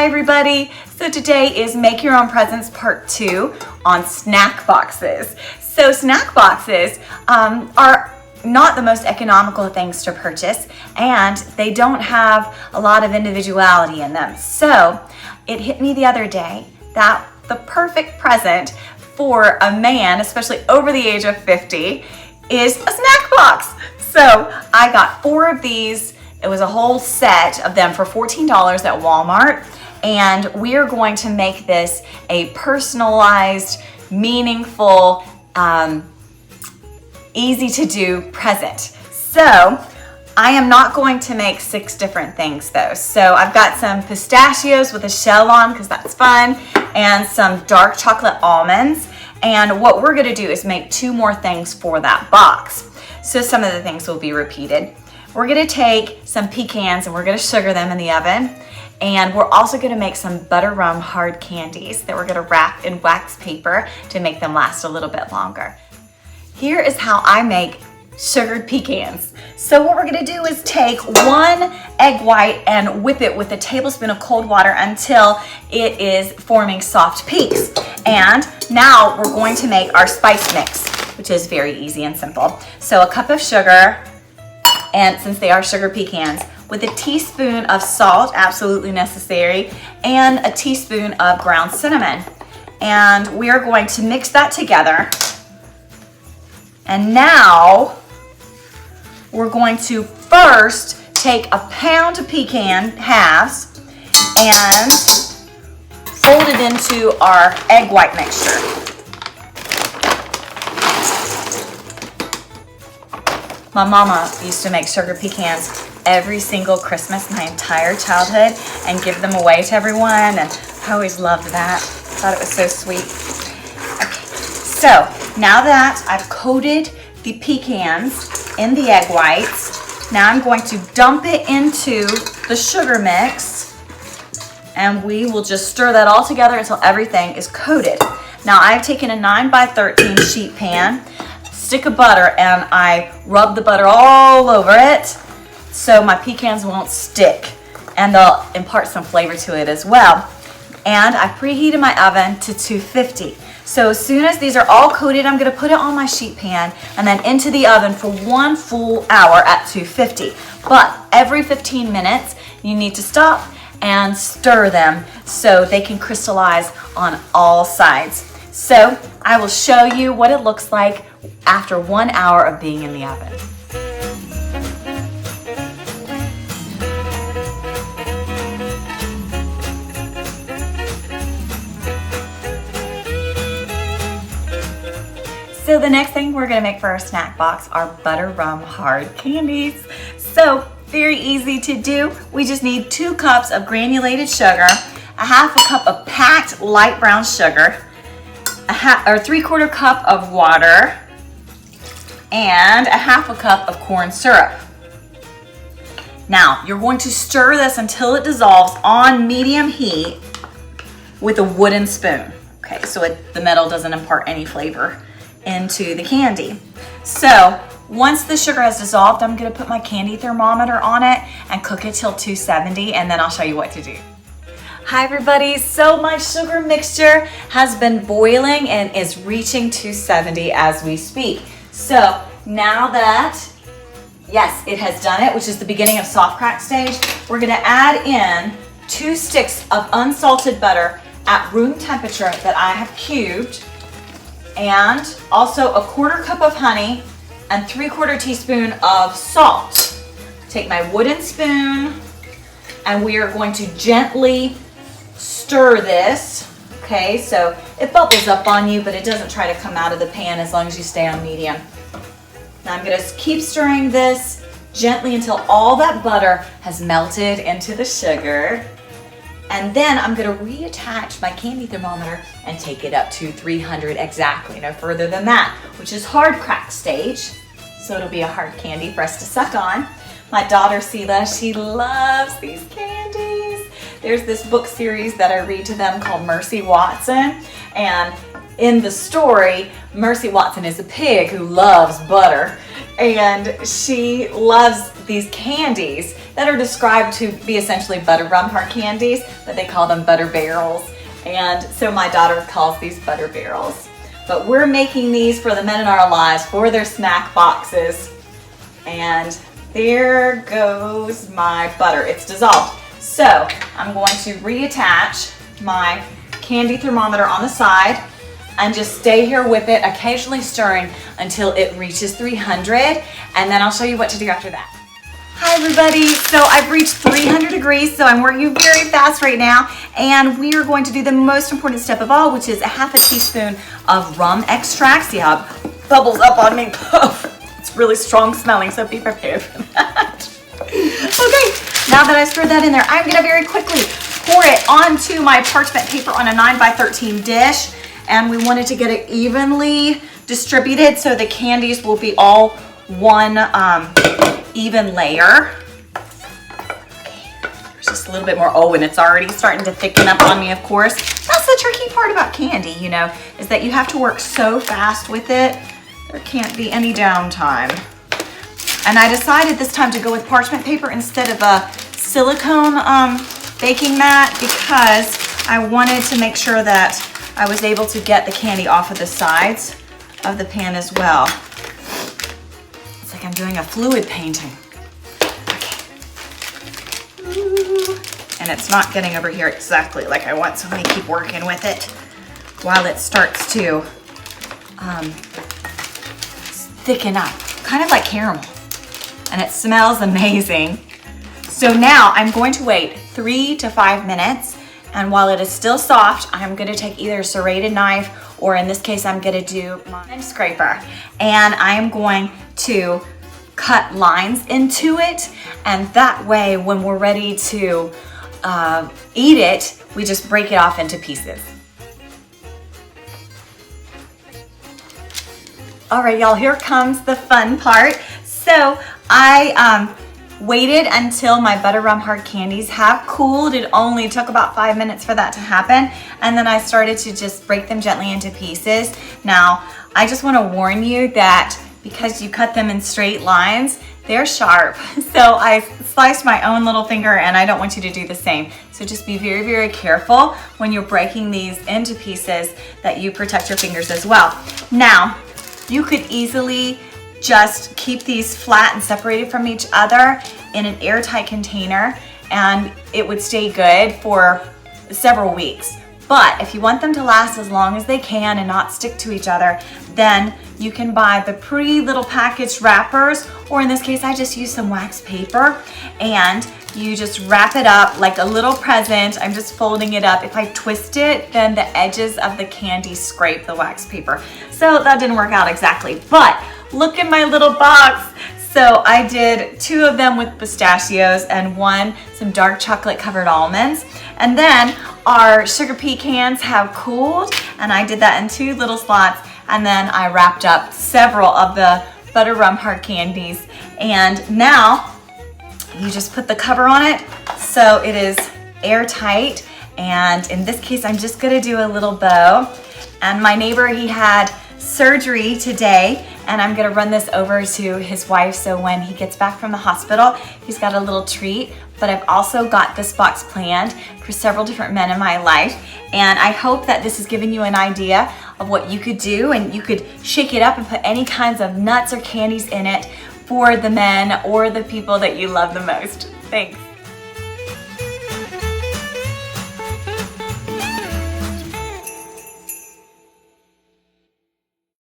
everybody. So today is Make Your Own Presents Part 2 on snack boxes. So snack boxes are not the most economical things to purchase, and they don't have a lot of individuality in them. So it hit me the other day that the perfect present for a man, especially over the age of 50, is a snack box. So I got 4 of these. It was a whole set of them for $14 at Walmart, and we are going to make this a personalized, meaningful, easy to do present. So I am not going to make 6 different things though. So I've got some pistachios with a shell on because that's fun, and some dark chocolate almonds. And what we're gonna do is make 2 more things for that box. So some of the things will be repeated. We're gonna take some pecans and we're gonna sugar them in the oven. And we're also gonna make some butter rum hard candies that we're gonna wrap in wax paper to make them last a little bit longer. Here is how I make sugared pecans. So what we're gonna do is take 1 egg white and whip it with a tablespoon of cold water until it is forming soft peaks. And now we're going to make our spice mix, which is very easy and simple. So a cup of sugar, and since they are sugar pecans, with a teaspoon of salt, absolutely necessary, and a teaspoon of ground cinnamon. And we are going to mix that together. And now we're going to first take a pound of pecan halves and fold it into our egg white mixture. My mama used to make sugar pecans every single Christmas my entire childhood and give them away to everyone, and I always loved that. Thought it was so sweet. Okay, so now that I've coated the pecans in the egg whites, now I'm going to dump it into the sugar mix, and we will just stir that all together until everything is coated. Now I've taken a 9 by 13 sheet pan, stick of butter, and I rub the butter all over it so my pecans won't stick, and they'll impart some flavor to it as well. And I preheated my oven to 250. So as soon as these are all coated, I'm gonna put it on my sheet pan and then into the oven for 1 full hour at 250. But every 15 minutes, you need to stop and stir them so they can crystallize on all sides. So I will show you what it looks like after 1 hour of being in the oven. So the next thing we're gonna make for our snack box are butter rum hard candies. So very easy to do. We just need 2 cups of granulated sugar, a half a cup of packed light brown sugar, a 3/4 cup of water, and a half a cup of corn syrup. Now you're going to stir this until it dissolves on medium heat with a wooden spoon. Okay, so the metal doesn't impart any flavor into the candy. So once the sugar has dissolved, I'm gonna put my candy thermometer on it and cook it till 270, and then I'll show you what to do. Hi everybody, so my sugar mixture has been boiling and is reaching 270 as we speak. So now that, yes, it has done it, which is the beginning of soft crack stage, we're gonna add in 2 sticks of unsalted butter at room temperature that I have cubed, and also a 1/4 cup of honey and 3/4 teaspoon of salt. Take my wooden spoon and we are going to gently stir this. Okay, so it bubbles up on you, but it doesn't try to come out of the pan as long as you stay on medium. Now I'm gonna keep stirring this gently until all that butter has melted into the sugar. And then I'm gonna reattach my candy thermometer and take it up to 300 exactly, no further than that, which is hard crack stage. So it'll be a hard candy for us to suck on. My daughter Sela, she loves these candies. There's this book series that I read to them called Mercy Watson. And in the story, Mercy Watson is a pig who loves butter. And she loves these candies. that are described to be essentially butter rum hard candies, but they call them butter barrels. And so my daughter calls these butter barrels. But we're making these for the men in our lives, for their snack boxes. And there goes my butter. It's dissolved. So I'm going to reattach my candy thermometer on the side and just stay here with it, occasionally stirring until it reaches 300, and then I'll show you what to do after that. Hi everybody, so I've reached 300 degrees, so I'm working very fast right now, and we are going to do the most important step of all, which is a half a teaspoon of rum extract. See how it bubbles up on me? It's really strong smelling, so be prepared for that. Okay, now that I've stirred that in there, I'm gonna very quickly pour it onto my parchment paper on a 9x13 dish, and we wanted to get it evenly distributed so the candies will be all one even layer. Okay, there's just a little bit more. Oh, and it's already starting to thicken up on me, of course. That's the tricky part about candy, you know, is that you have to work so fast with it. There can't be any downtime. And I decided this time to go with parchment paper instead of a silicone baking mat because I wanted to make sure that I was able to get the candy off of the sides of the pan as well. It's like I'm doing a fluid painting. Okay. Ooh. And it's not getting over here exactly like I want, so let me keep working with it while it starts to thicken up, kind of like caramel. And it smells amazing. So now I'm going to wait 3 to 5 minutes. And while it is still soft, I'm gonna take either a serrated knife, or in this case, I'm gonna do my knife scraper. And I'm going to cut lines into it. And that way, when we're ready to eat it, we just break it off into pieces. All right, y'all, here comes the fun part. So I waited until my butter rum hard candies have cooled. It only took about 5 minutes for that to happen. And then I started to just break them gently into pieces. Now, I just want to warn you that because you cut them in straight lines, they're sharp. So I sliced my own little finger, and I don't want you to do the same. So just be very, very careful when you're breaking these into pieces that you protect your fingers as well. Now, you could easily just keep these flat and separated from each other in an airtight container, and it would stay good for several weeks. But if you want them to last as long as they can and not stick to each other, then you can buy the pretty little packaged wrappers, or in this case, I just use some wax paper, and you just wrap it up like a little present. I'm just folding it up. If I twist it, then the edges of the candy scrape the wax paper. So that didn't work out exactly, but look at my little box. So I did 2 of them with pistachios and 1 some dark chocolate covered almonds. And then our sugar pecans have cooled, and I did that in 2 little slots. And then I wrapped up several of the butter rum hard candies. And now you just put the cover on it so it is airtight. And in this case, I'm just gonna do a little bow. And my neighbor, he had surgery today, and I'm gonna run this over to his wife so when he gets back from the hospital, he's got a little treat. But I've also got this box planned for several different men in my life, and I hope that this has given you an idea of what you could do, and you could shake it up and put any kinds of nuts or candies in it for the men or the people that you love the most. Thanks.